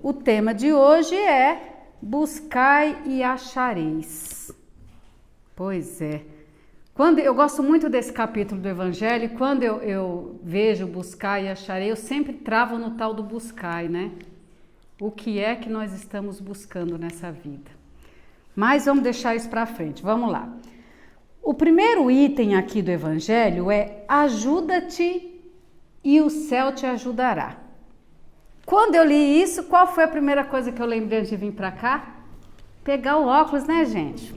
O tema de hoje é buscai e achareis. Pois é. Eu gosto muito desse capítulo do Evangelho, quando eu vejo buscar e acharei, eu sempre travo no tal do buscai, né? O que é que nós estamos buscando nessa vida? Mas vamos deixar isso para frente, vamos lá. O primeiro item aqui do Evangelho é ajuda-te e o céu te ajudará. Quando eu li isso, qual foi a primeira coisa que eu lembrei antes de vir para cá? Pegar o óculos, né, gente?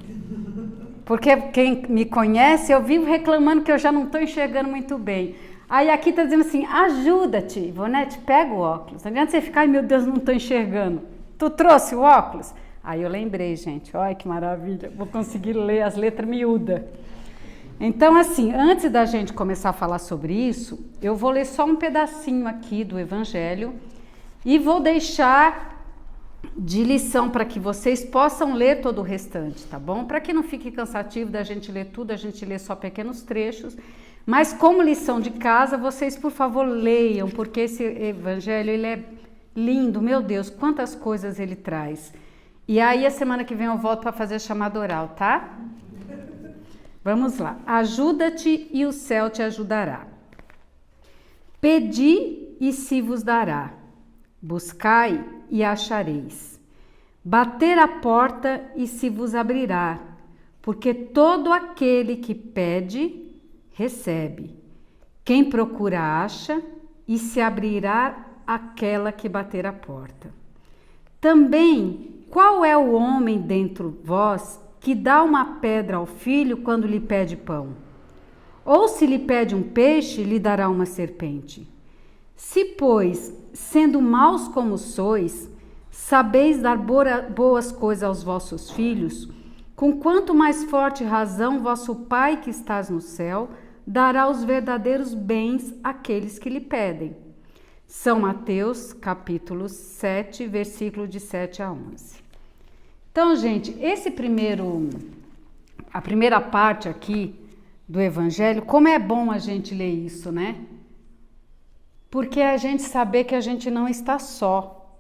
Porque quem me conhece, eu vivo reclamando que eu já não estou enxergando muito bem. Aí aqui está dizendo assim, ajuda-te, Ivonete, pega o óculos. Não adianta você ficar, ai meu Deus, não estou enxergando. Tu trouxe o óculos? Aí eu lembrei, gente, olha que maravilha, vou conseguir ler as letras miúdas. Então assim, antes da gente começar a falar sobre isso, eu vou ler só um pedacinho aqui do Evangelho e vou deixar de lição para que vocês possam ler todo o restante, tá bom? Para que não fique cansativo da gente ler tudo, a gente lê só pequenos trechos, mas como lição de casa, vocês por favor leiam, porque esse Evangelho ele é lindo, meu Deus, quantas coisas ele traz. E aí a semana que vem eu volto para fazer a chamada oral, tá? Vamos lá. Ajuda-te e o céu te ajudará. Pedi e se vos dará. Buscai e achareis. Bater a porta e se vos abrirá. Porque todo aquele que pede, recebe. Quem procura, acha e se abrirá aquela que bater a porta. Também, qual é o homem dentre vós que dá uma pedra ao filho quando lhe pede pão? Ou se lhe pede um peixe, lhe dará uma serpente? Se, pois, sendo maus como sois, sabeis dar boas coisas aos vossos filhos, com quanto mais forte razão vosso Pai que estás no céu dará os verdadeiros bens àqueles que lhe pedem. São Mateus, capítulo 7, versículo de 7 a 11. Então, gente, a primeira parte aqui do Evangelho, como é bom a gente ler isso, né? Porque é a gente saber que a gente não está só.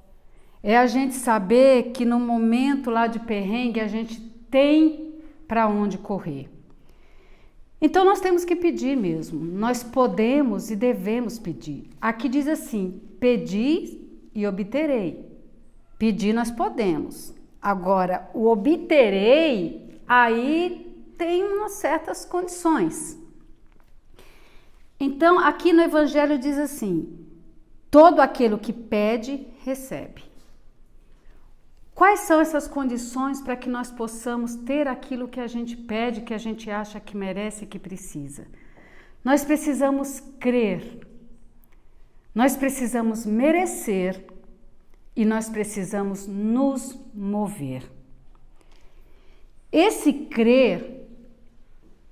É a gente saber que no momento lá de perrengue a gente tem para onde correr. Então nós temos que pedir mesmo. Nós podemos e devemos pedir. Aqui diz assim, pedi e obterei. Pedir nós podemos. Agora, o obterei, aí tem umas certas condições. Então, aqui no Evangelho diz assim, todo aquele que pede, recebe. Quais são essas condições para que nós possamos ter aquilo que a gente pede, que a gente acha que merece e que precisa? Nós precisamos crer, nós precisamos merecer e nós precisamos nos mover. Esse crer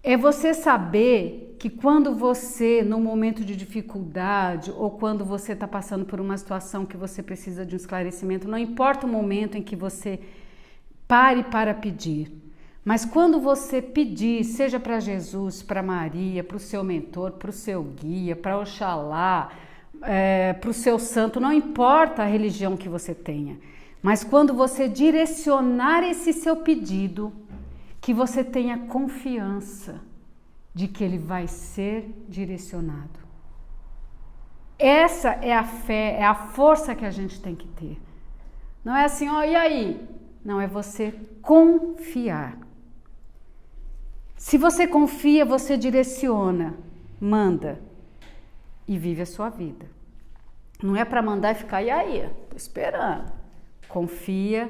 é você saber que quando você, no momento de dificuldade ou quando você está passando por uma situação que você precisa de um esclarecimento, não importa o momento em que você pare para pedir, mas quando você pedir, seja para Jesus, para Maria, para o seu mentor, para o seu guia, para Oxalá, para o seu santo, não importa a religião que você tenha, mas quando você direcionar esse seu pedido, que você tenha confiança de que ele vai ser direcionado. Essa é a fé, é a força que a gente tem que ter. Não é assim, ó, e aí? Não, é você confiar. Se você confia, você direciona, manda e vive a sua vida. Não é para mandar e ficar, e aí? Tô esperando. Confia,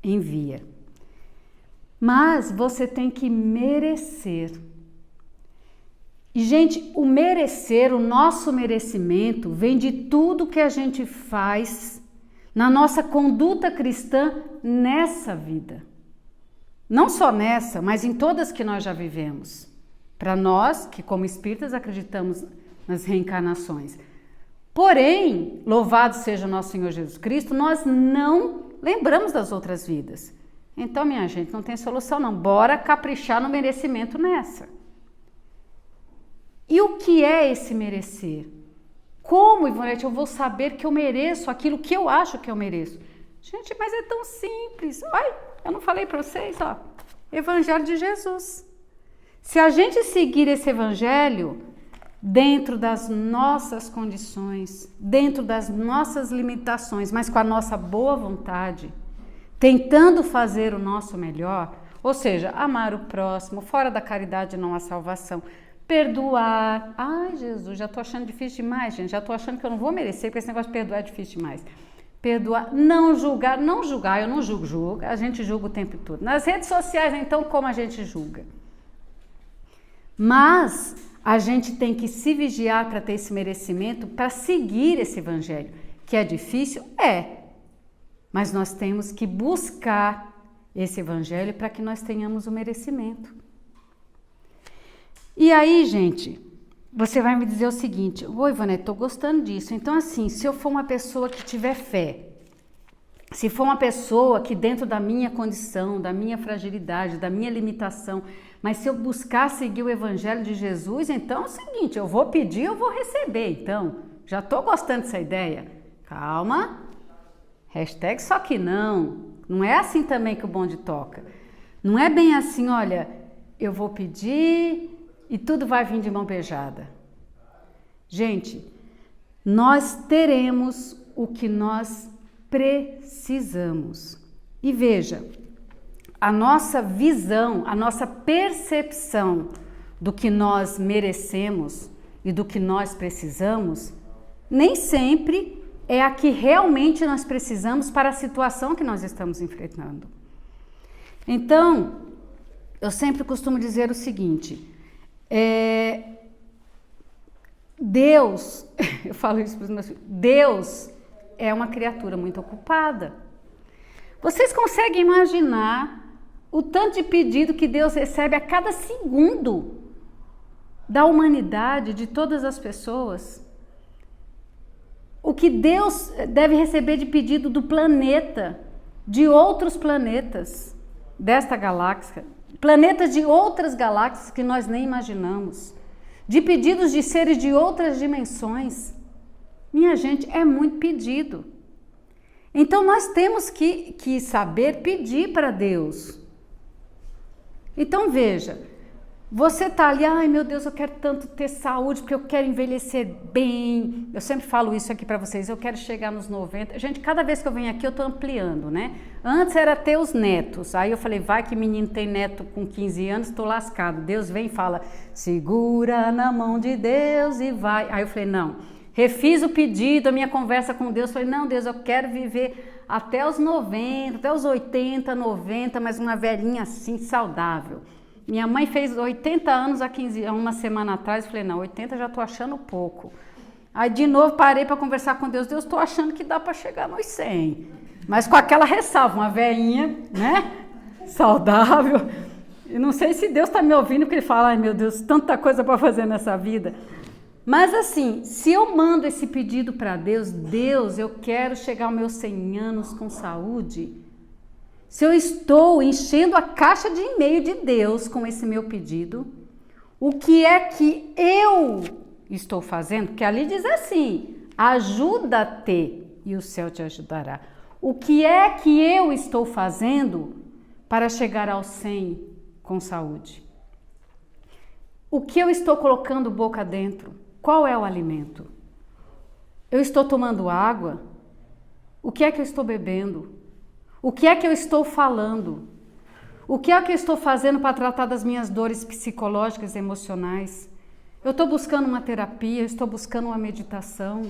envia. Mas você tem que merecer. E, gente, o merecer, o nosso merecimento, vem de tudo que a gente faz na nossa conduta cristã nessa vida. Não só nessa, mas em todas que nós já vivemos. Para nós, que como espíritas acreditamos nas reencarnações. Porém, louvado seja o nosso Senhor Jesus Cristo, nós não lembramos das outras vidas. Então, minha gente, não tem solução não. Bora caprichar no merecimento nessa. E o que é esse merecer? Como, Ivonete, eu vou saber que eu mereço aquilo que eu acho que eu mereço? Gente, mas é tão simples. Olha, eu não falei para vocês, ó. Evangelho de Jesus. Se a gente seguir esse evangelho dentro das nossas condições, dentro das nossas limitações, mas com a nossa boa vontade, tentando fazer o nosso melhor, ou seja, amar o próximo, fora da caridade não há salvação, perdoar. Ai, Jesus, já tô achando difícil demais, gente, já tô achando que eu não vou merecer, porque esse negócio de perdoar é difícil demais. Perdoar, não julgar, eu não julgo, a gente julga o tempo todo. Nas redes sociais, então, como a gente julga? Mas a gente tem que se vigiar para ter esse merecimento, para seguir esse evangelho, que é difícil? É, mas nós temos que buscar esse evangelho para que nós tenhamos o merecimento. E aí, gente, você vai me dizer o seguinte: oi, Ivonete, estou gostando disso. Então, assim, se eu for uma pessoa que tiver fé, se for uma pessoa que dentro da minha condição, da minha fragilidade, da minha limitação, mas se eu buscar seguir o evangelho de Jesus, então é o seguinte, eu vou pedir, eu vou receber. Então, já estou gostando dessa ideia. Calma. Hashtag só que não. Não é assim também que o bonde toca. Não é bem assim, olha, eu vou pedir e tudo vai vir de mão beijada. Gente, nós teremos o que nós precisamos. E veja, a nossa visão, a nossa percepção do que nós merecemos e do que nós precisamos, nem sempre é a que realmente nós precisamos para a situação que nós estamos enfrentando. Então, eu sempre costumo dizer o seguinte, Deus, eu falo isso para os meus filhos, Deus é uma criatura muito ocupada. Vocês conseguem imaginar o tanto de pedido que Deus recebe a cada segundo da humanidade, de todas as pessoas? O que Deus deve receber de pedido do planeta, de outros planetas desta galáxia, planetas de outras galáxias que nós nem imaginamos, de pedidos de seres de outras dimensões. Minha gente, é muito pedido. Então nós temos que saber pedir para Deus. Então veja, você está ali, ai meu Deus, eu quero tanto ter saúde, porque eu quero envelhecer bem. Eu sempre falo isso aqui para vocês, eu quero chegar nos 90. Gente, cada vez que eu venho aqui eu estou ampliando, né? Antes era ter os netos, aí eu falei, vai que menino tem neto com 15 anos, estou lascado. Deus vem e fala, segura na mão de Deus e vai. Aí eu falei, não, refiz o pedido, a minha conversa com Deus, falei, não Deus, eu quero viver até os 90, até os 80, 90, mas uma velhinha assim, saudável. Minha mãe fez 80 anos há uma semana atrás, eu falei, não, 80 já tô achando pouco. Aí de novo parei para conversar com Deus, Deus, tô achando que dá para chegar nos 100. Mas com aquela ressalva, uma velhinha, né, saudável. E não sei se Deus está me ouvindo, porque ele fala, ai meu Deus, tanta coisa para fazer nessa vida. Mas assim, se eu mando esse pedido para Deus, Deus, eu quero chegar aos meus 100 anos com saúde. Se eu estou enchendo a caixa de e-mail de Deus com esse meu pedido, o que é que eu estou fazendo? Porque ali diz assim, ajuda-te e o céu te ajudará. O que é que eu estou fazendo para chegar aos 100 com saúde? O que eu estou colocando boca dentro? Qual é o alimento? Eu estou tomando água? O que é que eu estou bebendo? O que é que eu estou falando? O que é que eu estou fazendo para tratar das minhas dores psicológicas e emocionais? Eu estou buscando uma terapia, eu estou buscando uma meditação.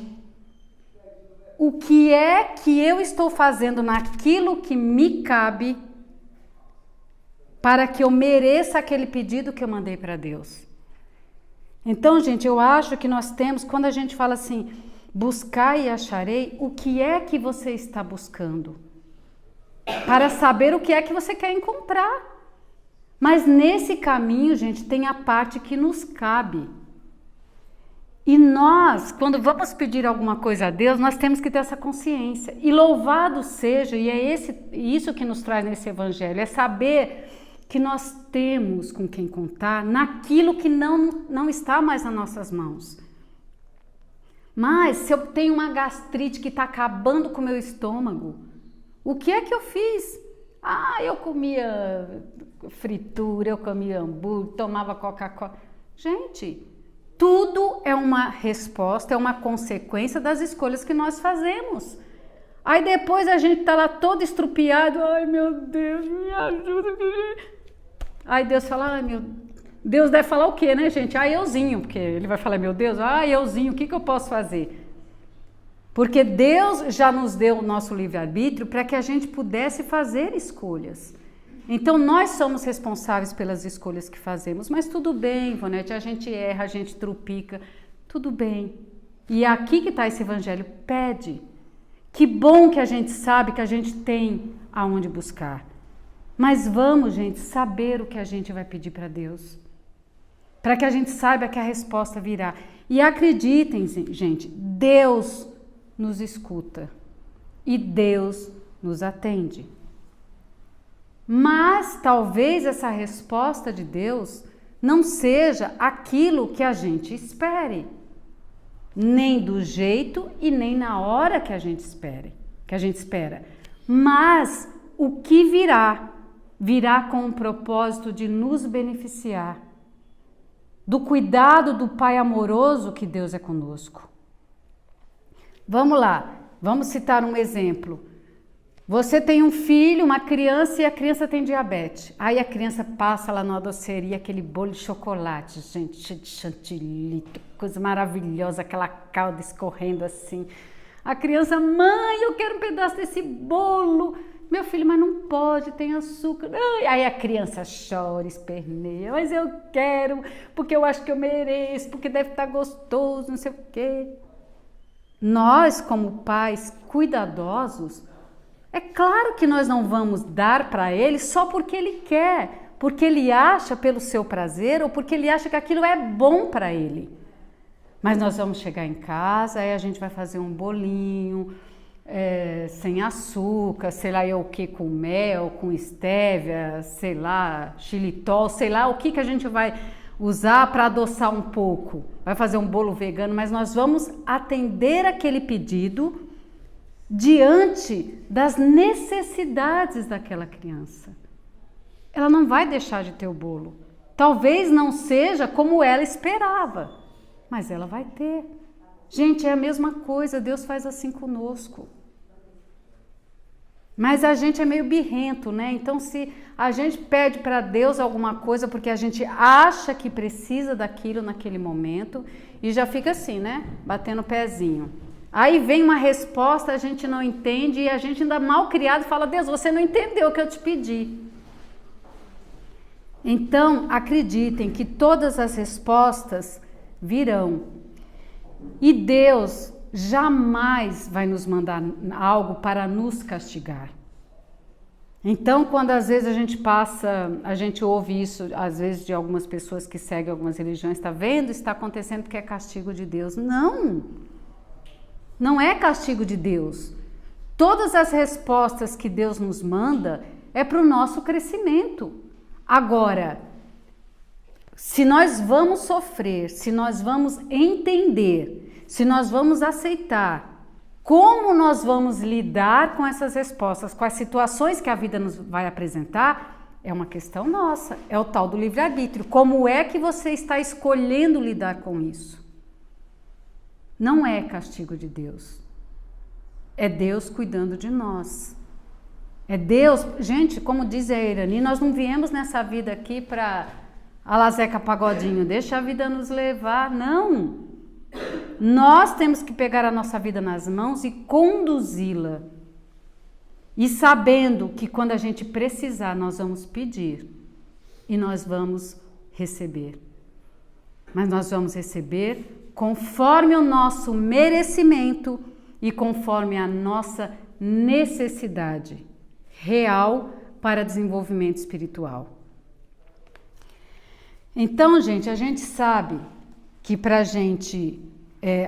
O que é que eu estou fazendo naquilo que me cabe para que eu mereça aquele pedido que eu mandei para Deus? Então, gente, eu acho que nós temos, quando a gente fala assim, buscar e acharei, o que é que você está buscando? Para saber o que é que você quer encontrar. Mas nesse caminho, gente, tem a parte que nos cabe. E nós, quando vamos pedir alguma coisa a Deus, nós temos que ter essa consciência. E louvado seja, e é isso que nos traz nesse evangelho, é saber que nós temos com quem contar naquilo que não está mais nas nossas mãos. Mas se eu tenho uma gastrite que está acabando com o meu estômago, o que é que eu fiz? Eu comia fritura, eu comia hambúrguer, tomava Coca-Cola. Gente, tudo é uma resposta, é uma consequência das escolhas que nós fazemos. Aí depois a gente tá lá todo estrupiado, ai meu Deus, me ajuda. Aí Deus fala, ai meu Deus deve falar o quê, né, gente? Euzinho, porque ele vai falar, meu Deus, euzinho, o que eu posso fazer? Porque Deus já nos deu o nosso livre-arbítrio para que a gente pudesse fazer escolhas. Então, nós somos responsáveis pelas escolhas que fazemos. Mas tudo bem, Ivonete, a gente erra, a gente trupica, tudo bem. E é aqui que está esse evangelho, pede. Que bom que a gente sabe que a gente tem aonde buscar. Mas vamos, gente, saber o que a gente vai pedir para Deus. Para que a gente saiba que a resposta virá. E acreditem, gente, Deus nos escuta e Deus nos atende. Mas talvez essa resposta de Deus não seja aquilo que a gente espere, nem do jeito e nem na hora que a gente espera. Mas o que virá com o propósito de nos beneficiar, do cuidado do Pai amoroso que Deus é conosco. Vamos lá, vamos citar um exemplo. Você tem um filho, uma criança, e a criança tem diabetes. Aí a criança passa lá na doceria, aquele bolo de chocolate, gente, cheio de chantilly, coisa maravilhosa, aquela calda escorrendo assim. A criança, mãe, eu quero um pedaço desse bolo. Meu filho, mas não pode, tem açúcar. Aí a criança chora, esperneia, mas eu quero, porque eu acho que eu mereço, porque deve estar gostoso, não sei o quê. Nós, como pais cuidadosos, é claro que nós não vamos dar para ele só porque ele quer, porque ele acha pelo seu prazer ou porque ele acha que aquilo é bom para ele. Mas nós vamos chegar em casa, aí a gente vai fazer um bolinho sem açúcar, sei lá eu o que, com mel, com estévia, sei lá, xilitol, sei lá o que a gente vai usar para adoçar um pouco. Vai fazer um bolo vegano, mas nós vamos atender aquele pedido diante das necessidades daquela criança. Ela não vai deixar de ter o bolo. Talvez não seja como ela esperava, mas ela vai ter. Gente, é a mesma coisa, Deus faz assim conosco. Mas a gente é meio birrento, né? Então, se a gente pede para Deus alguma coisa porque a gente acha que precisa daquilo naquele momento e já fica assim, né? Batendo o pezinho. Aí vem uma resposta, a gente não entende e a gente ainda mal criado fala, Deus, você não entendeu o que eu te pedi. Então, acreditem que todas as respostas virão. E Deus jamais vai nos mandar algo para nos castigar. Então, quando às vezes a gente ouve isso, às vezes de algumas pessoas que seguem algumas religiões, está vendo? Está acontecendo porque é castigo de Deus. Não! Não é castigo de Deus. Todas as respostas que Deus nos manda é para o nosso crescimento. Agora, se nós vamos sofrer, se nós vamos entender, se nós vamos aceitar, como nós vamos lidar com essas respostas, com as situações que a vida nos vai apresentar, é uma questão nossa, é o tal do livre-arbítrio. Como é que você está escolhendo lidar com isso? Não é castigo de Deus, é Deus cuidando de nós. É Deus, gente, como diz a Irani, nós não viemos nessa vida aqui para a la Zeca Pagodinho, deixa a vida nos levar, não. Nós temos que pegar a nossa vida nas mãos e conduzi-la. E sabendo que quando a gente precisar, nós vamos pedir e nós vamos receber. Mas nós vamos receber conforme o nosso merecimento e conforme a nossa necessidade real para desenvolvimento espiritual. Então, gente, a gente sabe que para a gente,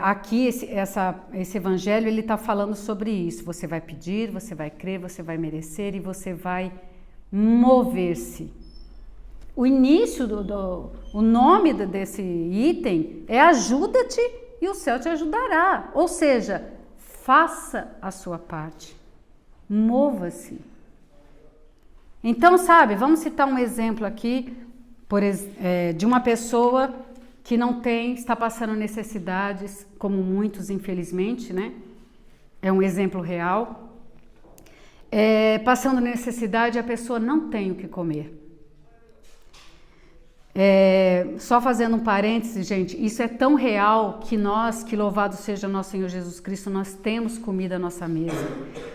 aqui esse evangelho, ele está falando sobre isso. Você vai pedir, você vai crer, você vai merecer e você vai mover-se. O início, o nome desse item é ajuda-te e o céu te ajudará. Ou seja, faça a sua parte. Mova-se. Então, sabe, vamos citar um exemplo aqui de uma pessoa que não está passando necessidades, como muitos, infelizmente, né? É um exemplo real. Passando necessidade, a pessoa não tem o que comer. Só fazendo um parêntese, gente, isso é tão real que nós, que louvado seja nosso Senhor Jesus Cristo, nós temos comida à nossa mesa.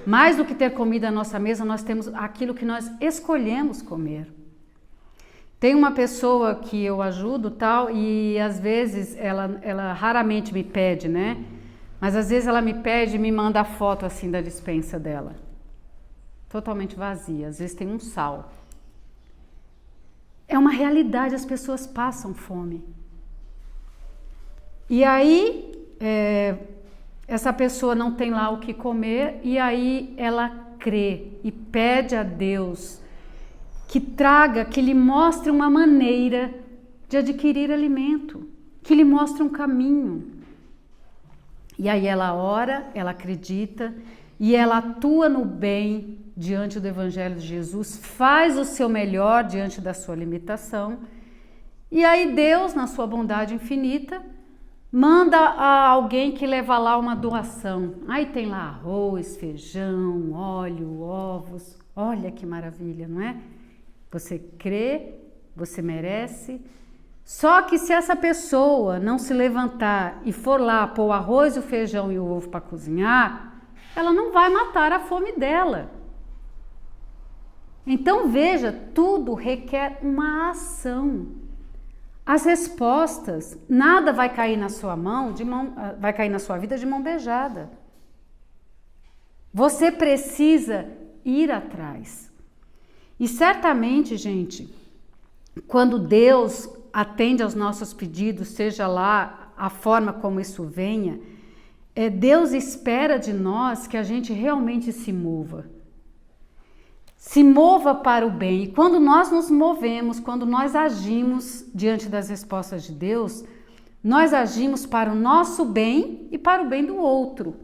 Mais do que ter comida à nossa mesa, nós temos aquilo que nós escolhemos comer. Tem uma pessoa que eu ajudo tal, e às vezes ela raramente me pede, né? Mas às vezes ela me pede e me manda a foto assim da despensa dela. Totalmente vazia, às vezes tem um sal. É uma realidade, as pessoas passam fome. E aí, essa pessoa não tem lá o que comer, e aí ela crê e pede a Deus que traga, que lhe mostre uma maneira de adquirir alimento, que lhe mostre um caminho. E aí ela ora, ela acredita e ela atua no bem diante do Evangelho de Jesus, faz o seu melhor diante da sua limitação. E aí Deus, na sua bondade infinita, manda a alguém que leva lá uma doação. Aí tem lá arroz, feijão, óleo, ovos. Olha que maravilha, não é? Você crê, você merece. Só que se essa pessoa não se levantar e for lá pôr o arroz, o feijão e o ovo para cozinhar, ela não vai matar a fome dela. Então veja, tudo requer uma ação. As respostas, nada vai cair na sua vai cair na sua vida de mão beijada. Você precisa ir atrás. E certamente, gente, quando Deus atende aos nossos pedidos, seja lá a forma como isso venha, Deus espera de nós que a gente realmente se mova. Se mova para o bem. E quando nós nos movemos, quando nós agimos diante das respostas de Deus, nós agimos para o nosso bem e para o bem do outro.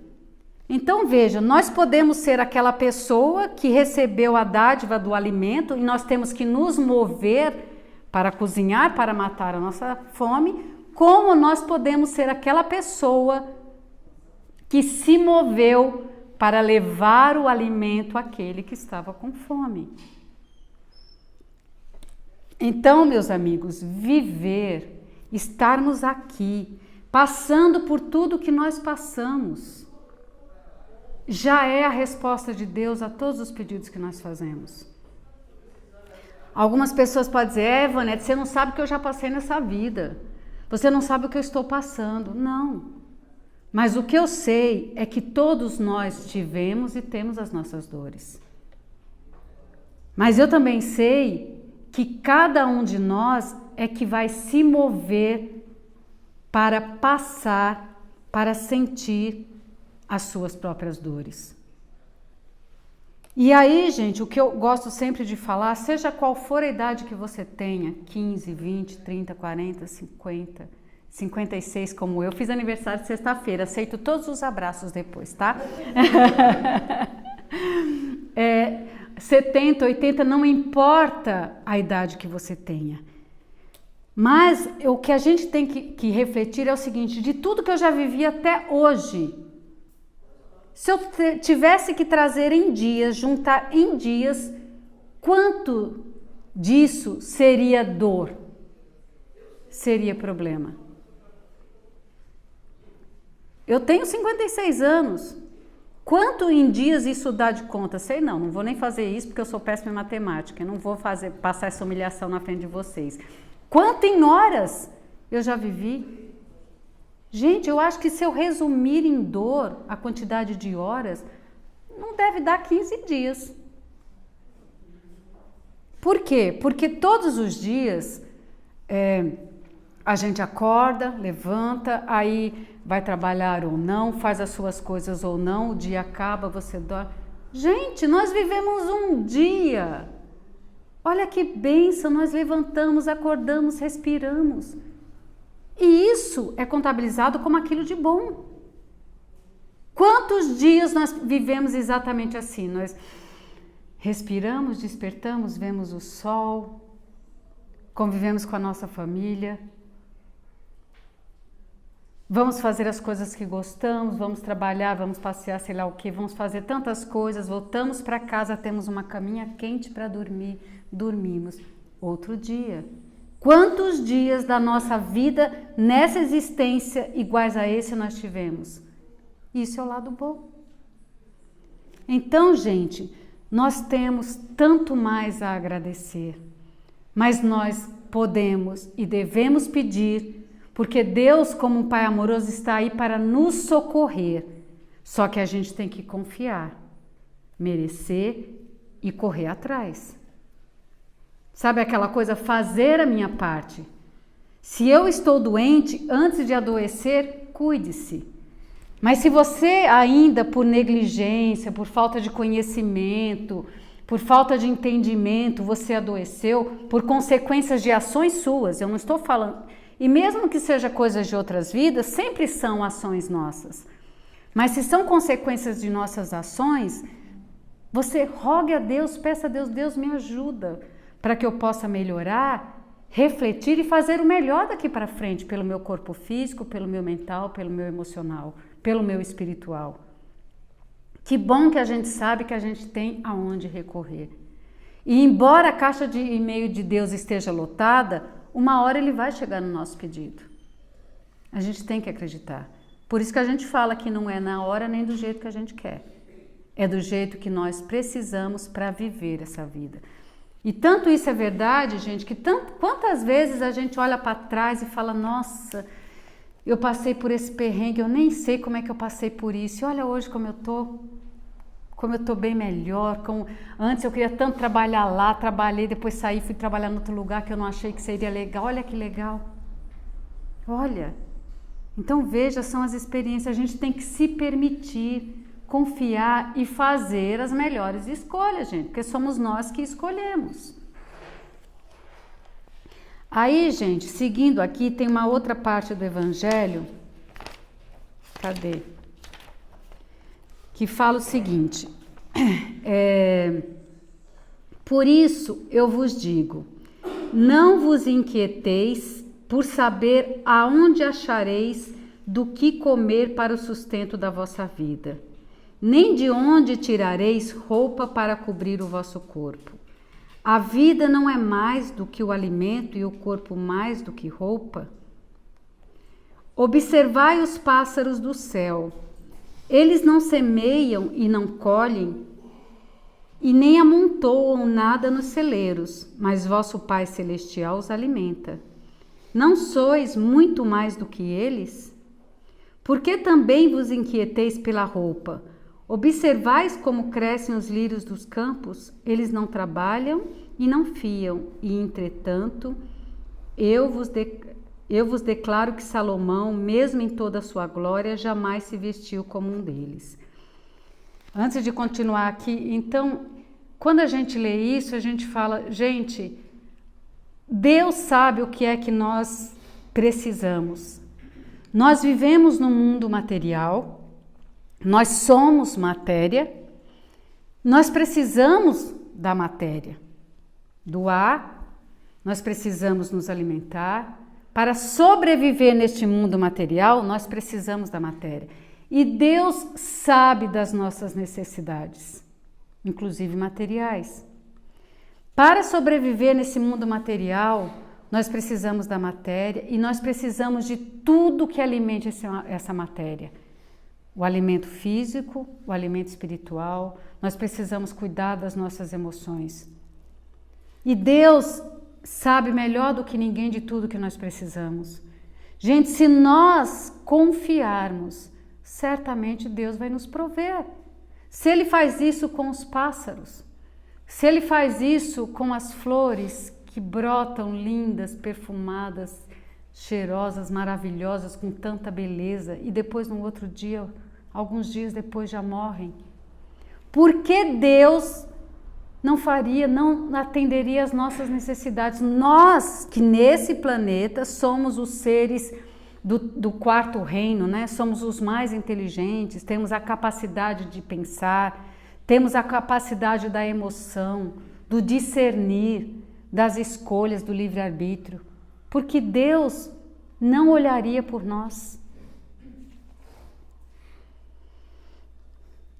Então veja, nós podemos ser aquela pessoa que recebeu a dádiva do alimento e nós temos que nos mover para cozinhar, para matar a nossa fome, como nós podemos ser aquela pessoa que se moveu para levar o alimento àquele que estava com fome. Então, meus amigos, viver, estarmos aqui, passando por tudo que nós passamos, já é a resposta de Deus a todos os pedidos que nós fazemos. Algumas pessoas podem dizer, Vanete, você não sabe o que eu já passei nessa vida. Você não sabe o que eu estou passando. Não. Mas o que eu sei é que todos nós tivemos e temos as nossas dores. Mas eu também sei que cada um de nós é que vai se mover para passar, para sentir as suas próprias dores. E aí, gente, o que eu gosto sempre de falar, seja qual for a idade que você tenha, 15, 20, 30, 40, 50, 56 como eu, fiz aniversário sexta-feira, aceito todos os abraços depois, tá? 70, 80, não importa a idade que você tenha. Mas o que a gente tem que refletir é o seguinte, de tudo que eu já vivi até hoje, se eu tivesse que trazer em dias, juntar em dias, quanto disso seria dor? Seria problema. Eu tenho 56 anos. Quanto em dias isso dá de conta? Sei não vou nem fazer isso porque eu sou péssima em matemática. Eu não vou passar essa humilhação na frente de vocês. Quanto em horas eu já vivi? Gente, eu acho que se eu resumir em dor a quantidade de horas, não deve dar 15 dias. Por quê? Porque todos os dias a gente acorda, levanta, aí vai trabalhar ou não, faz as suas coisas ou não, o dia acaba, você dorme. Gente, nós vivemos um dia. Olha que bênção, nós levantamos, acordamos, respiramos. E isso é contabilizado como aquilo de bom. Quantos dias nós vivemos exatamente assim? Nós respiramos, despertamos, vemos o sol, convivemos com a nossa família, vamos fazer as coisas que gostamos, vamos trabalhar, vamos passear, sei lá o que, vamos fazer tantas coisas, voltamos para casa, temos uma caminha quente para dormir, dormimos. Outro dia. Quantos dias da nossa vida nessa existência iguais a esse nós tivemos? Isso é o lado bom. Então, gente, nós temos tanto mais a agradecer, mas nós podemos e devemos pedir, porque Deus, como um Pai amoroso, está aí para nos socorrer. Só que a gente tem que confiar, merecer e correr atrás. Sabe aquela coisa, fazer a minha parte. Se eu estou doente, antes de adoecer, cuide-se. Mas se você ainda, por negligência, por falta de conhecimento, por falta de entendimento, você adoeceu, por consequências de ações suas, eu não estou falando... E mesmo que seja coisas de outras vidas, sempre são ações nossas. Mas se são consequências de nossas ações, você rogue a Deus, peça a Deus, Deus me ajuda, para que eu possa melhorar, refletir e fazer o melhor daqui para frente, pelo meu corpo físico, pelo meu mental, pelo meu emocional, pelo meu espiritual. Que bom que a gente sabe que a gente tem aonde recorrer. E embora a caixa de e-mail de Deus esteja lotada, uma hora ele vai chegar no nosso pedido. A gente tem que acreditar. Por isso que a gente fala que não é na hora nem do jeito que a gente quer. É do jeito que nós precisamos para viver essa vida. E tanto isso é verdade, gente, que quantas vezes a gente olha para trás e fala, nossa, eu passei por esse perrengue, eu nem sei como é que eu passei por isso. E olha hoje como eu tô bem melhor. Antes eu queria tanto trabalhar lá, trabalhei, depois saí, fui trabalhar em outro lugar que eu não achei que seria legal. Olha que legal. Olha. Então veja, são as experiências, a gente tem que se permitir confiar e fazer as melhores escolhas, gente, porque somos nós que escolhemos. Aí, gente, seguindo aqui, tem uma outra parte do Evangelho, cadê? Que fala o seguinte, por isso eu vos digo, não vos inquieteis por saber aonde achareis do que comer para o sustento da vossa vida, nem de onde tirareis roupa para cobrir o vosso corpo. A vida não é mais do que o alimento e o corpo mais do que roupa? Observai os pássaros do céu. Eles não semeiam e não colhem, e nem amontoam nada nos celeiros, mas vosso Pai Celestial os alimenta. Não sois muito mais do que eles? Por que também vos inquieteis pela roupa? Observais como crescem os lírios dos campos? Eles não trabalham e não fiam, e entretanto, eu vos declaro que Salomão, mesmo em toda a sua glória, jamais se vestiu como um deles. Antes de continuar aqui, então, quando a gente lê isso, a gente fala, gente, Deus sabe o que é que nós precisamos. Nós vivemos num mundo material, nós somos matéria, nós precisamos da matéria, do ar, nós precisamos nos alimentar. Para sobreviver neste mundo material, nós precisamos da matéria. E Deus sabe das nossas necessidades, inclusive materiais. Para sobreviver nesse mundo material, nós precisamos da matéria e nós precisamos de tudo que alimente essa matéria. O alimento físico, o alimento espiritual, nós precisamos cuidar das nossas emoções. E Deus sabe melhor do que ninguém de tudo que nós precisamos. Gente, se nós confiarmos, certamente Deus vai nos prover. Se Ele faz isso com os pássaros, se Ele faz isso com as flores que brotam lindas, perfumadas, cheirosas, maravilhosas, com tanta beleza, e depois no outro dia, alguns dias depois já morrem. Por que Deus não atenderia às nossas necessidades? Nós, que nesse planeta somos os seres do quarto reino, né? Somos os mais inteligentes, temos a capacidade de pensar, temos a capacidade da emoção, do discernir, das escolhas, do livre-arbítrio, porque Deus não olharia por nós.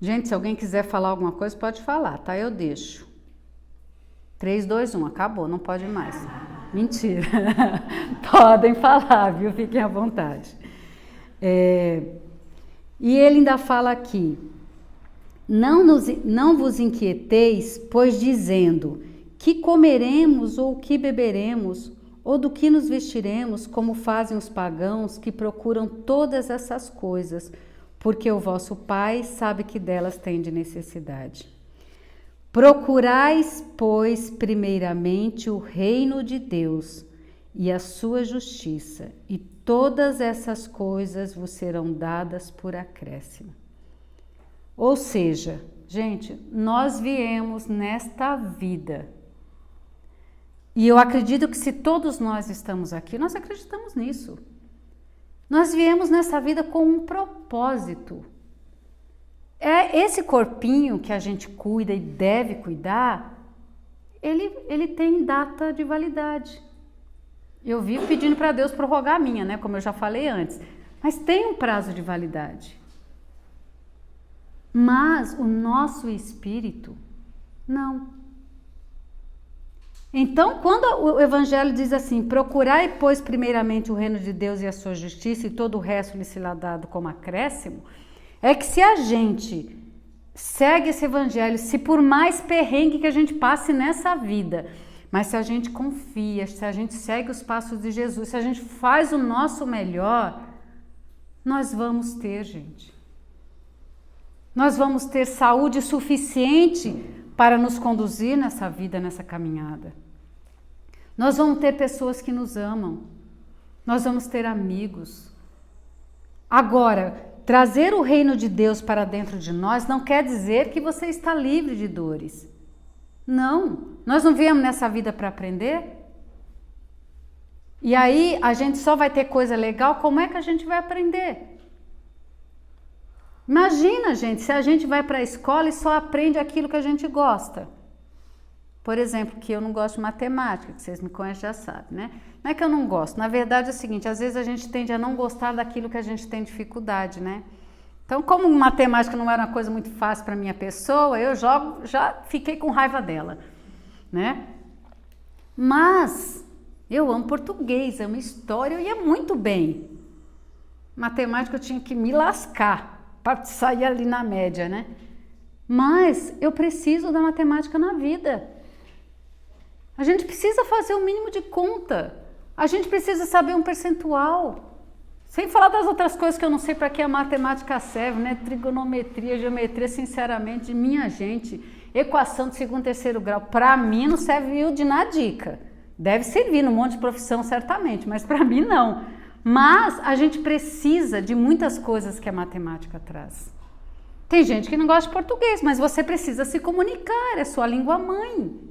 Gente, se alguém quiser falar alguma coisa, pode falar, tá? Eu deixo. 3, 2, 1, acabou, não pode mais. Mentira. Podem falar, viu? Fiquem à vontade. E ele ainda fala aqui, não vos inquieteis, pois dizendo, que comeremos ou que beberemos, ou do que nos vestiremos, como fazem os pagãos que procuram todas essas coisas, porque o vosso Pai sabe que delas tende necessidade. Procurais, pois, primeiramente o reino de Deus e a sua justiça, e todas essas coisas vos serão dadas por acréscimo. Ou seja, gente, nós viemos nesta vida, e eu acredito que se todos nós estamos aqui, nós acreditamos nisso. Nós viemos nessa vida com um propósito. Esse corpinho que a gente cuida e deve cuidar, ele tem data de validade. Eu vivo pedindo para Deus prorrogar a minha, né? Como eu já falei antes. Mas tem um prazo de validade. Mas o nosso espírito, não. Então, quando o Evangelho diz assim, procurai, pois, primeiramente o reino de Deus e a sua justiça, e todo o resto lhe será dado como acréscimo, é que se a gente segue esse Evangelho, se por mais perrengue que a gente passe nessa vida, mas se a gente confia, se a gente segue os passos de Jesus, se a gente faz o nosso melhor, nós vamos ter, gente. Nós vamos ter saúde suficiente para nos conduzir nessa vida, nessa caminhada. Nós vamos ter pessoas que nos amam. Nós vamos ter amigos. Agora, trazer o reino de Deus para dentro de nós não quer dizer que você está livre de dores. Não. Nós não viemos nessa vida para aprender? E aí a gente só vai ter coisa legal, como é que a gente vai aprender? Imagina, gente, se a gente vai para a escola e só aprende aquilo que a gente gosta. Por exemplo, que eu não gosto de matemática, que vocês me conhecem já sabem, né? Não é que eu não gosto, na verdade é o seguinte, às vezes a gente tende a não gostar daquilo que a gente tem dificuldade, né? Então, como matemática não era uma coisa muito fácil para minha pessoa, eu já fiquei com raiva dela, né? Mas eu amo português, amo história, eu ia muito bem. Matemática eu tinha que me lascar para sair ali na média, né? Mas eu preciso da matemática na vida. A gente precisa fazer o mínimo de conta. A gente precisa saber um percentual. Sem falar das outras coisas que eu não sei para que a matemática serve, né? Trigonometria, geometria, sinceramente, minha gente, equação de segundo, terceiro grau, para mim não serviu de nada dica. Deve servir num monte de profissão, certamente, mas para mim não. Mas a gente precisa de muitas coisas que a matemática traz. Tem gente que não gosta de português, mas você precisa se comunicar, é sua língua mãe.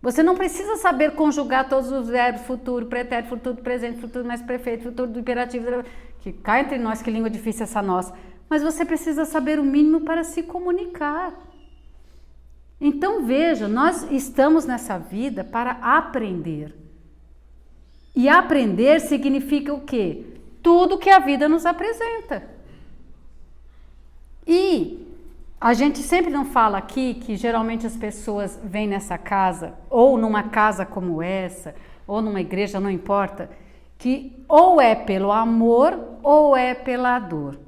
Você não precisa saber conjugar todos os verbos, futuro, pretérito, futuro, presente, futuro mais perfeito, futuro do imperativo, que cá entre nós, que língua difícil essa nossa. Mas você precisa saber o mínimo para se comunicar. Então veja, nós estamos nessa vida para aprender. E aprender significa o quê? Tudo que a vida nos apresenta. E a gente sempre não fala aqui que geralmente as pessoas vêm nessa casa, ou numa casa como essa, ou numa igreja, não importa, que ou é pelo amor ou é pela dor.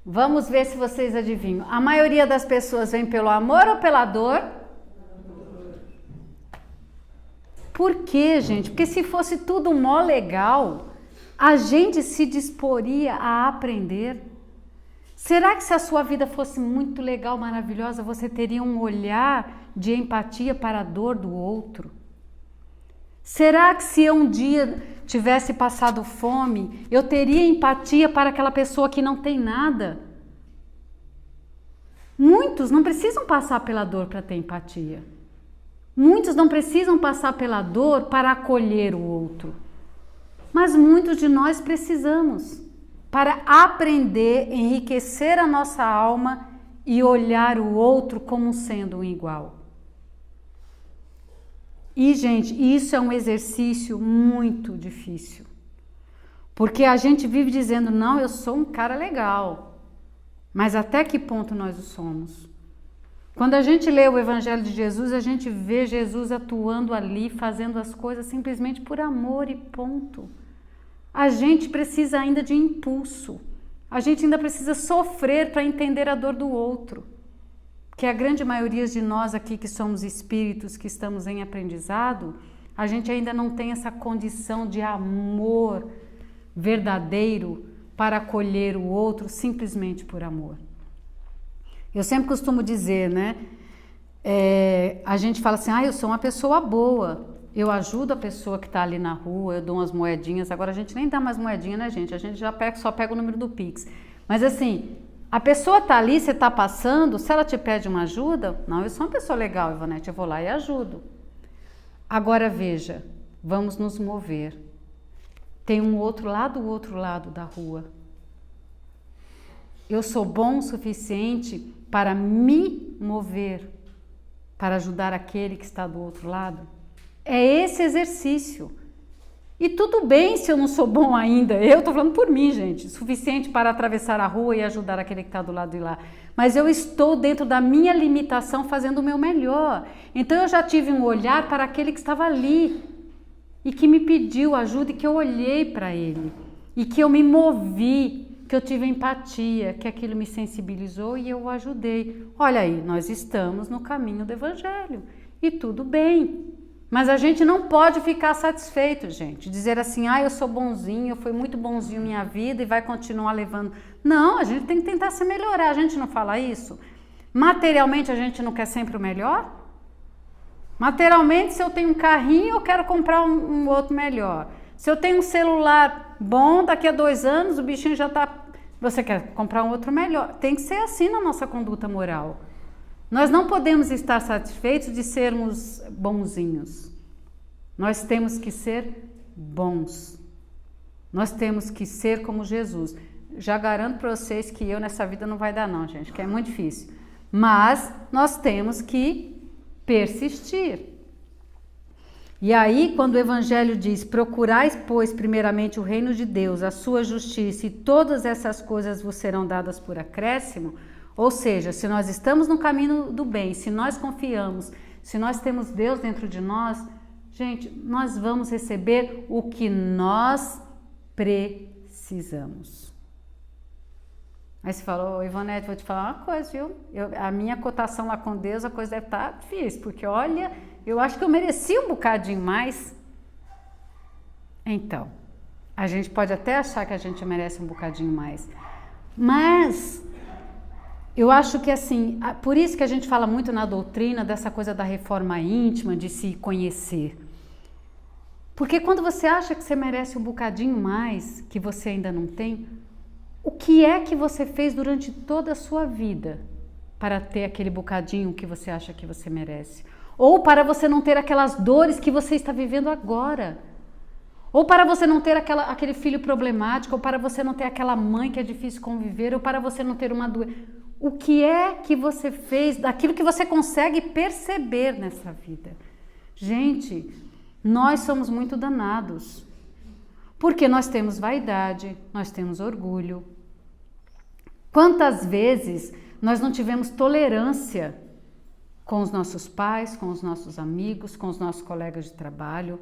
Vamos ver se vocês adivinham. A maioria das pessoas vem pelo amor ou pela dor? Por quê, gente? Porque se fosse tudo mó legal, a gente se disporia a aprender. Será que se a sua vida fosse muito legal, maravilhosa, você teria um olhar de empatia para a dor do outro? Será que se eu um dia tivesse passado fome, eu teria empatia para aquela pessoa que não tem nada? Muitos não precisam passar pela dor para ter empatia. Muitos não precisam passar pela dor para acolher o outro. mas muitos de nós precisamos para aprender, enriquecer a nossa alma e olhar o outro como sendo um igual. E, gente, isso é um exercício muito difícil. Porque a gente vive dizendo, não, eu sou um cara legal. Mas até que ponto nós o somos? Quando a gente lê o Evangelho de Jesus, a gente vê Jesus atuando ali, fazendo as coisas simplesmente por amor e ponto. A gente precisa ainda de impulso. A gente ainda precisa sofrer para entender a dor do outro. Que a grande maioria de nós aqui que somos espíritos, que estamos em aprendizado, a gente ainda não tem essa condição de amor verdadeiro para acolher o outro simplesmente por amor. Eu sempre costumo dizer, né? A gente fala assim, eu sou uma pessoa boa, eu ajudo a pessoa que está ali na rua, eu dou umas moedinhas, agora a gente nem dá mais moedinha, né, gente? A gente já só pega o número do Pix. Mas assim, a pessoa está ali, você está passando, se ela te pede uma ajuda, não, eu sou uma pessoa legal, Ivonete, eu vou lá e ajudo. Agora veja, vamos nos mover. Tem um outro lado, o outro lado da rua. Eu sou bom o suficiente para me mover, para ajudar aquele que está do outro lado? É esse exercício. E tudo bem se eu não sou bom ainda, eu estou falando por mim, gente, suficiente para atravessar a rua e ajudar aquele que está do lado de lá. Mas eu estou dentro da minha limitação fazendo o meu melhor. Então eu já tive um olhar para aquele que estava ali e que me pediu ajuda e que eu olhei para ele e que eu me movi, que eu tive empatia, que aquilo me sensibilizou e eu o ajudei. Olha aí, nós estamos no caminho do Evangelho e tudo bem. Mas a gente não pode ficar satisfeito, gente. Dizer assim, eu sou bonzinho, eu fui muito bonzinho minha vida e vai continuar levando. Não, a gente tem que tentar se melhorar. A gente não fala isso? Materialmente a gente não quer sempre o melhor? Materialmente, se eu tenho um carrinho, eu quero comprar um outro melhor. Se eu tenho um celular bom, daqui a 2 anos o bichinho já está... Você quer comprar um outro melhor. Tem que ser assim na nossa conduta moral. Nós não podemos estar satisfeitos de sermos bonzinhos. Nós temos que ser bons. Nós temos que ser como Jesus. Já garanto para vocês que eu nessa vida não vai dar não, gente, que é muito difícil. Mas nós temos que persistir. E aí, quando o Evangelho diz, procurais, pois, primeiramente o reino de Deus, a sua justiça, e todas essas coisas vos serão dadas por acréscimo, ou seja, se nós estamos no caminho do bem, se nós confiamos, se nós temos Deus dentro de nós, gente, nós vamos receber o que nós precisamos. Aí você falou, Ivonete, vou te falar uma coisa, viu? A minha cotação lá com Deus, a coisa deve estar difícil, porque olha, eu acho que eu mereci um bocadinho mais. Então, a gente pode até achar que a gente merece um bocadinho mais, mas... eu acho que assim, por isso que a gente fala muito na doutrina dessa coisa da reforma íntima, de se conhecer. Porque quando você acha que você merece um bocadinho mais, que você ainda não tem, o que é que você fez durante toda a sua vida para ter aquele bocadinho que você acha que você merece? Ou para você não ter aquelas dores que você está vivendo agora? Ou para você não ter aquele filho problemático, ou para você não ter aquela mãe que é difícil conviver, ou para você não ter uma doença. O que é que você fez daquilo que você consegue perceber nessa vida? Gente, nós somos muito danados. Porque nós temos vaidade, nós temos orgulho. Quantas vezes nós não tivemos tolerância com os nossos pais, com os nossos amigos, com os nossos colegas de trabalho?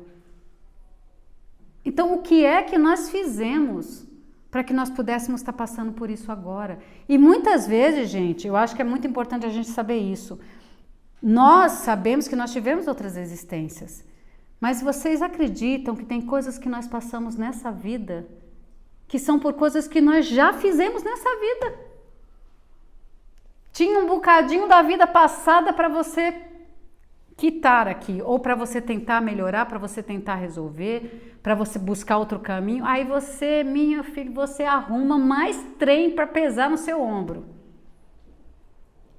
Então, o que é que nós fizemos para que nós pudéssemos estar passando por isso agora? E muitas vezes, gente, eu acho que é muito importante a gente saber isso. Nós sabemos que nós tivemos outras existências, mas vocês acreditam que tem coisas que nós passamos nessa vida que são por coisas que nós já fizemos nessa vida? Tinha um bocadinho da vida passada para você quitar aqui, ou para você tentar melhorar, para você tentar resolver, para você buscar outro caminho. Aí você, minha filha, você arruma mais trem para pesar no seu ombro.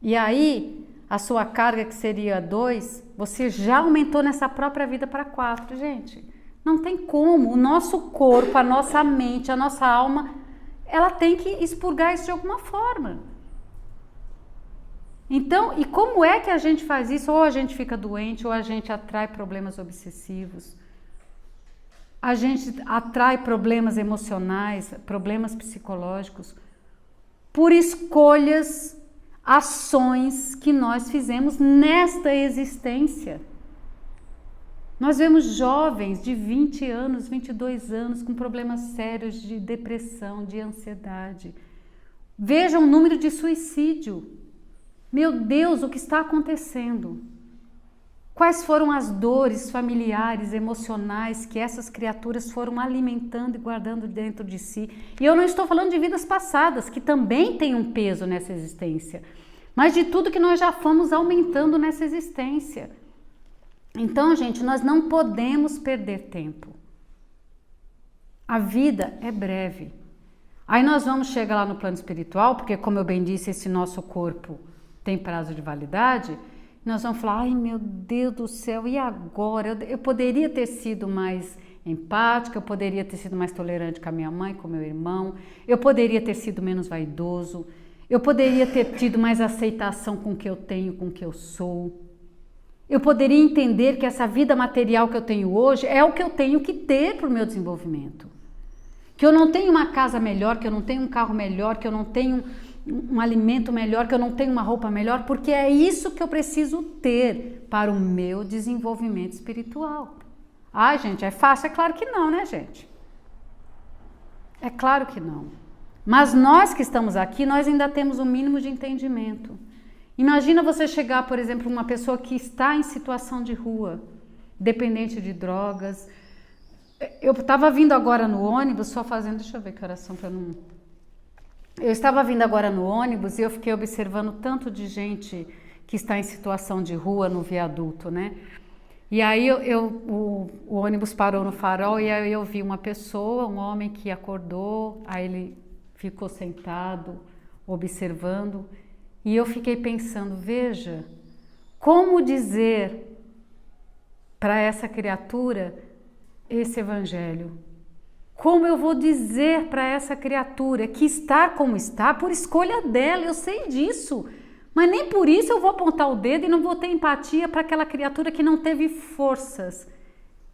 E aí, a sua carga que seria 2, você já aumentou nessa própria vida para 4, gente. Não tem como. O nosso corpo, a nossa mente, a nossa alma, ela tem que expurgar isso de alguma forma. Então, e como é que a gente faz isso? Ou a gente fica doente, ou a gente atrai problemas obsessivos, a gente atrai problemas emocionais, problemas psicológicos, por escolhas, ações que nós fizemos nesta existência. Nós vemos jovens de 20 anos, 22 anos, com problemas sérios de depressão, de ansiedade. Vejam o número de suicídio. Meu Deus, o que está acontecendo? Quais foram as dores familiares, emocionais que essas criaturas foram alimentando e guardando dentro de si? E eu não estou falando de vidas passadas, que também têm um peso nessa existência, mas de tudo que nós já fomos aumentando nessa existência. Então, gente, nós não podemos perder tempo. A vida é breve. Aí nós vamos chegar lá no plano espiritual, porque como eu bem disse, esse nosso corpo tem prazo de validade, nós vamos falar, ai meu Deus do céu, e agora? Eu poderia ter sido mais empática, eu poderia ter sido mais tolerante com a minha mãe, com o meu irmão, eu poderia ter sido menos vaidoso, eu poderia ter tido mais aceitação com o que eu tenho, com o que eu sou. Eu poderia entender que essa vida material que eu tenho hoje é o que eu tenho que ter para o meu desenvolvimento. Que eu não tenho uma casa melhor, que eu não tenho um carro melhor, que eu não tenho um alimento melhor, que eu não tenho uma roupa melhor, porque é isso que eu preciso ter para o meu desenvolvimento espiritual. Ai, gente, é fácil? É claro que não, né, gente? É claro que não. Mas nós que estamos aqui, nós ainda temos um mínimo de entendimento. Imagina você chegar, por exemplo, uma pessoa que está em situação de rua, dependente de drogas. Eu estava vindo agora no ônibus, só fazendo, deixa eu ver que oração para não... Eu estava vindo agora no ônibus e eu fiquei observando tanto de gente que está em situação de rua no viaduto, né? E aí o ônibus parou no farol e aí eu vi uma pessoa, um homem que acordou, aí ele ficou sentado, observando, e eu fiquei pensando, veja, como dizer para essa criatura esse evangelho? Como eu vou dizer para essa criatura que está como está por escolha dela, eu sei disso, mas nem por isso eu vou apontar o dedo e não vou ter empatia para aquela criatura que não teve forças,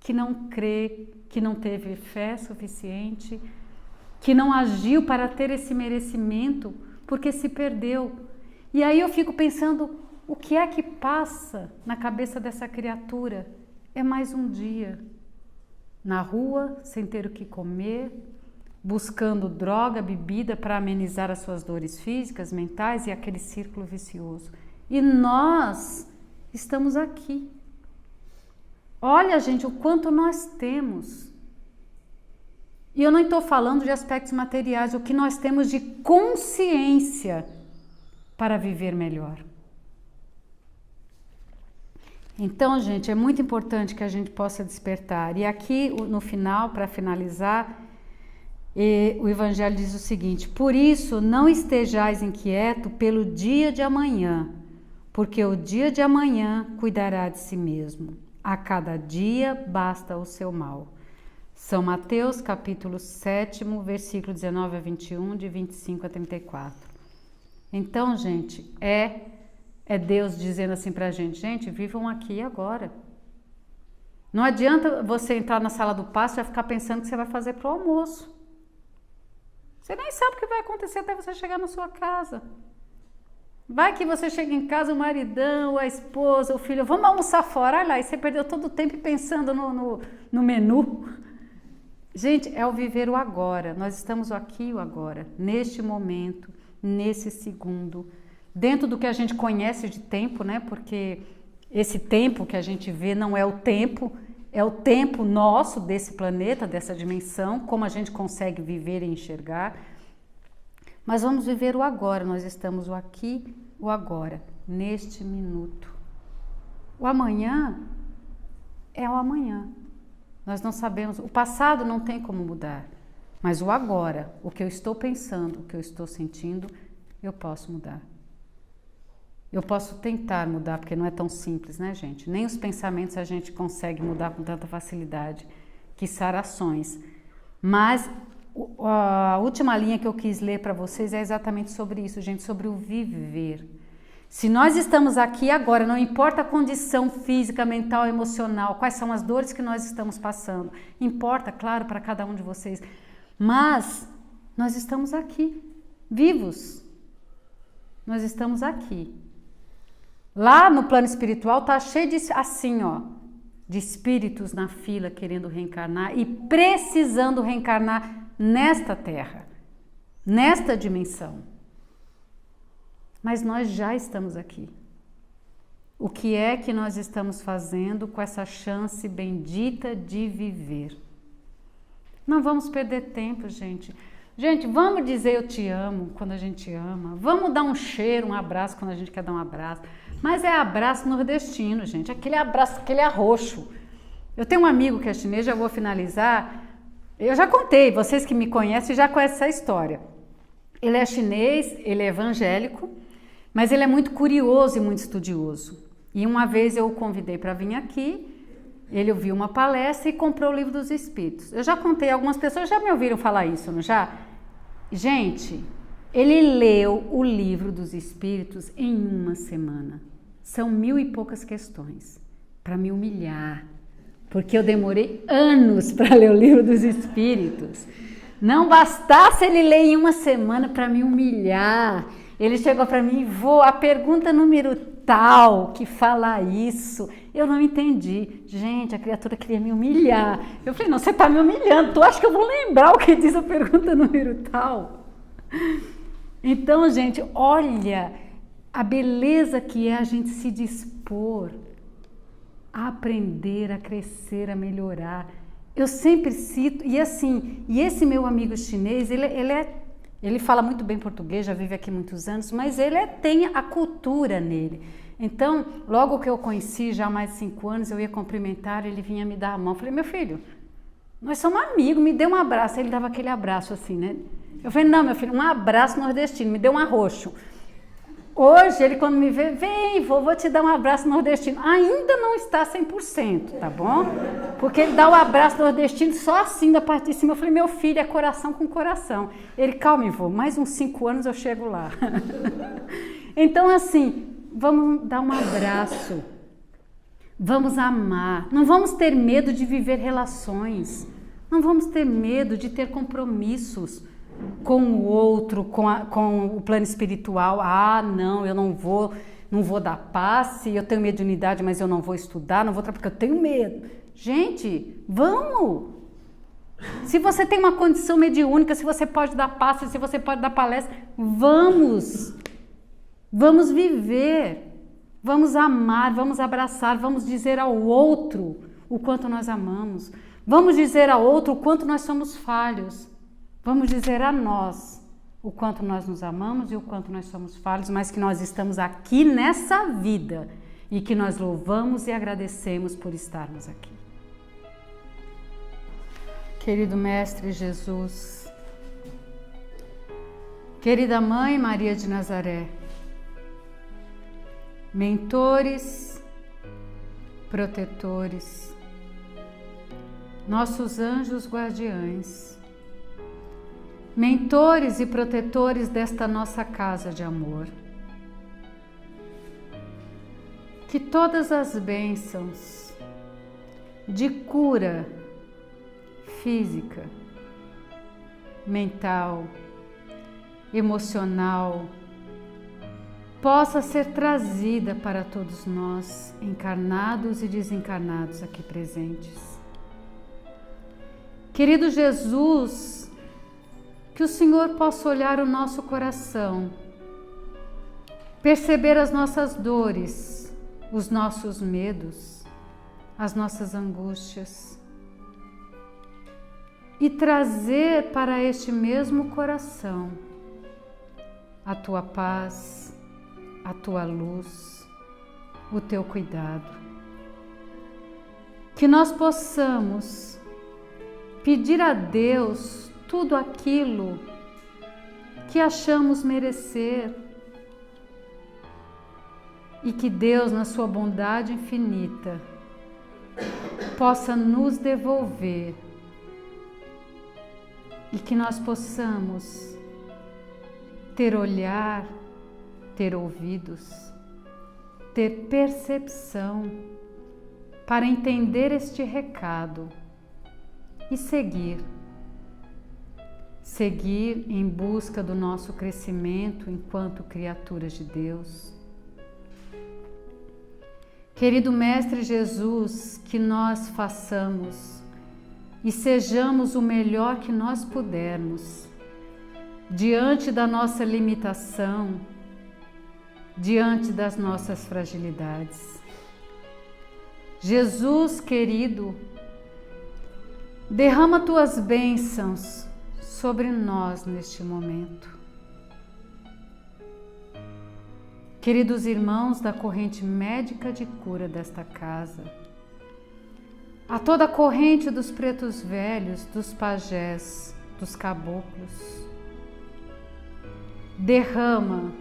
que não crê, que não teve fé suficiente, que não agiu para ter esse merecimento, porque se perdeu. E aí eu fico pensando, o que é que passa na cabeça dessa criatura? É mais um dia na rua, sem ter o que comer, buscando droga, bebida para amenizar as suas dores físicas, mentais e aquele círculo vicioso. E nós estamos aqui. Olha, gente, o quanto nós temos. E eu não estou falando de aspectos materiais, o que nós temos de consciência para viver melhor. Então, gente, é muito importante que a gente possa despertar. E aqui, no final, para finalizar, o Evangelho diz o seguinte: por isso, não estejais inquieto pelo dia de amanhã, porque o dia de amanhã cuidará de si mesmo. A cada dia basta o seu mal. São Mateus, capítulo 7, versículo 19 a 21, de 25 a 34. Então, gente, é Deus dizendo assim pra gente, gente, vivam aqui e agora. Não adianta você entrar na sala do passe e já ficar pensando que você vai fazer pro almoço. Você nem sabe o que vai acontecer até você chegar na sua casa. Vai que você chega em casa, o maridão, a esposa, o filho, vamos almoçar fora, olha lá, e você perdeu todo o tempo pensando no menu. Gente, é o viver o agora. Nós estamos aqui e o agora, neste momento, nesse segundo, dentro do que a gente conhece de tempo, né? Porque esse tempo que a gente vê não é o tempo nosso desse planeta, dessa dimensão, como a gente consegue viver e enxergar. Mas vamos viver o agora, nós estamos o aqui, o agora, neste minuto. O amanhã é o amanhã. Nós não sabemos, o passado não tem como mudar, mas o agora, o que eu estou pensando, o que eu estou sentindo, eu posso mudar. Eu posso tentar mudar, porque não é tão simples, né, gente? Nem os pensamentos a gente consegue mudar com tanta facilidade. quiçarações. Mas a última linha que eu quis ler para vocês é exatamente sobre isso, gente, sobre o viver. Se nós estamos aqui agora, não importa a condição física, mental, emocional, quais são as dores que nós estamos passando, importa, claro, para cada um de vocês, mas nós estamos aqui, vivos. Nós estamos aqui. Lá no plano espiritual tá cheio de assim, ó, de espíritos na fila querendo reencarnar e precisando reencarnar nesta terra, nesta dimensão. Mas nós já estamos aqui. O que é que nós estamos fazendo com essa chance bendita de viver? Não vamos perder tempo, gente. Gente, vamos dizer eu te amo quando a gente ama. Vamos dar um cheiro, um abraço quando a gente quer dar um abraço. Mas é abraço nordestino, gente. Aquele abraço, aquele arroxo. Eu tenho um amigo que é chinês, já vou finalizar. Eu já contei, vocês que me conhecem já conhecem essa história. Ele é chinês, ele é evangélico, mas ele é muito curioso e muito estudioso. E uma vez eu o convidei para vir aqui, ele ouviu uma palestra e comprou o Livro dos Espíritos. Eu já contei, algumas pessoas já me ouviram falar isso, não já? Gente, ele leu o Livro dos Espíritos em uma semana. São 1000 e poucas questões, para me humilhar, porque eu demorei anos para ler o Livro dos Espíritos. Não bastasse ele ler em uma semana para me humilhar. Ele chegou para mim, a pergunta número tal que fala isso, eu não entendi. Gente, a criatura queria me humilhar. Eu falei, não, você está me humilhando, tu acha que eu vou lembrar o que diz a pergunta número tal? Então, gente, olha a beleza que é a gente se dispor a aprender, a crescer, a melhorar. Eu sempre cito, e assim, e esse meu amigo chinês, ele fala muito bem português, já vive aqui muitos anos, mas ele tem a cultura nele. Então, logo que eu conheci, já há mais de 5 anos, eu ia cumprimentar, ele vinha me dar a mão. Eu falei, meu filho, nós somos amigos, me dê um abraço. Ele dava aquele abraço assim, né? Eu falei, não, meu filho, um abraço nordestino, me deu um arroxo. Hoje, ele quando me vê, vem, vou te dar um abraço nordestino. Ainda não está 100%, tá bom? Porque ele dá o abraço nordestino só assim, da parte de cima. Eu falei, meu filho, é coração com coração. Ele, calma, vô, mais uns 5 anos eu chego lá. Então, assim, vamos dar um abraço. Vamos amar. Não vamos ter medo de viver relações. Não vamos ter medo de ter compromissos com o outro, com o plano espiritual. Ah, não, eu não vou dar passe, eu tenho mediunidade, mas eu não vou estudar, não vou porque eu tenho medo. Gente, vamos! Se você tem uma condição mediúnica, se você pode dar passe, se você pode dar palestra, vamos! Vamos viver, vamos amar, vamos abraçar, vamos dizer ao outro o quanto nós amamos, vamos dizer ao outro o quanto nós somos falhos. Vamos dizer a nós o quanto nós nos amamos e o quanto nós somos falhos, mas que nós estamos aqui nessa vida e que nós louvamos e agradecemos por estarmos aqui. Querido Mestre Jesus, querida Mãe Maria de Nazaré, mentores, protetores, nossos anjos guardiães, mentores e protetores desta nossa casa de amor. Que todas as bênçãos de cura física, mental, emocional, possa ser trazida para todos nós, encarnados e desencarnados aqui presentes. Querido Jesus, que o Senhor possa olhar o nosso coração, perceber as nossas dores, os nossos medos, as nossas angústias e trazer para este mesmo coração a tua paz, a tua luz, o teu cuidado. Que nós possamos pedir a Deus tudo aquilo que achamos merecer e que Deus, na sua bondade infinita, possa nos devolver e que nós possamos ter olhar, ter ouvidos, ter percepção para entender este recado e seguir em busca do nosso crescimento enquanto criaturas de Deus. Querido Mestre Jesus, que nós façamos e sejamos o melhor que nós pudermos, diante da nossa limitação, diante das nossas fragilidades. Jesus querido, derrama tuas bênçãos sobre nós neste momento. Queridos irmãos da corrente médica de cura desta casa, a toda a corrente dos pretos velhos, dos pajés, dos caboclos, derrama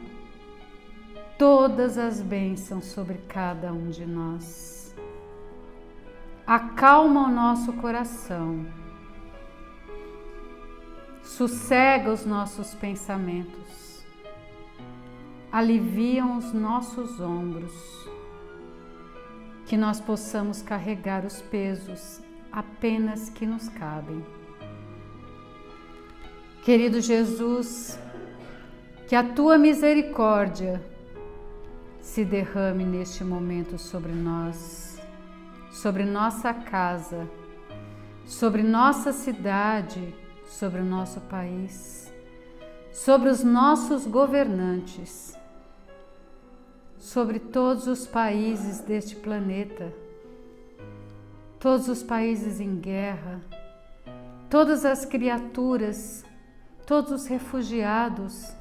todas as bênçãos sobre cada um de nós. Acalma o nosso coração, sossega os nossos pensamentos, aliviam os nossos ombros, que nós possamos carregar os pesos apenas que nos cabem. Querido Jesus, que a tua misericórdia se derrame neste momento sobre nós, sobre nossa casa, sobre nossa cidade, sobre o nosso país, sobre os nossos governantes, sobre todos os países deste planeta, todos os países em guerra, todas as criaturas, todos os refugiados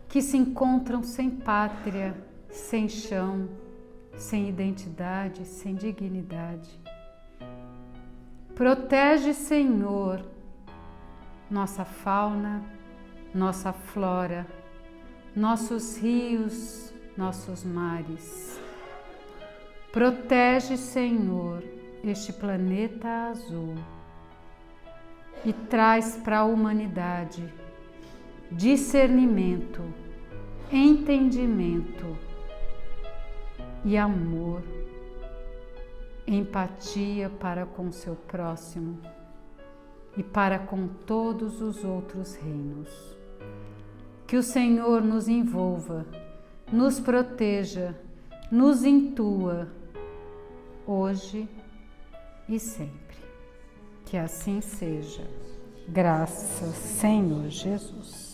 que se encontram sem pátria, sem chão, sem identidade, sem dignidade. Protege, Senhor, nossa fauna, nossa flora, nossos rios, nossos mares. Protege, Senhor, este planeta azul e traz para a humanidade discernimento, entendimento e amor, empatia para com seu próximo e para com todos os outros reinos. Que o Senhor nos envolva, nos proteja, nos intua, hoje e sempre. Que assim seja. Graças, Senhor Jesus.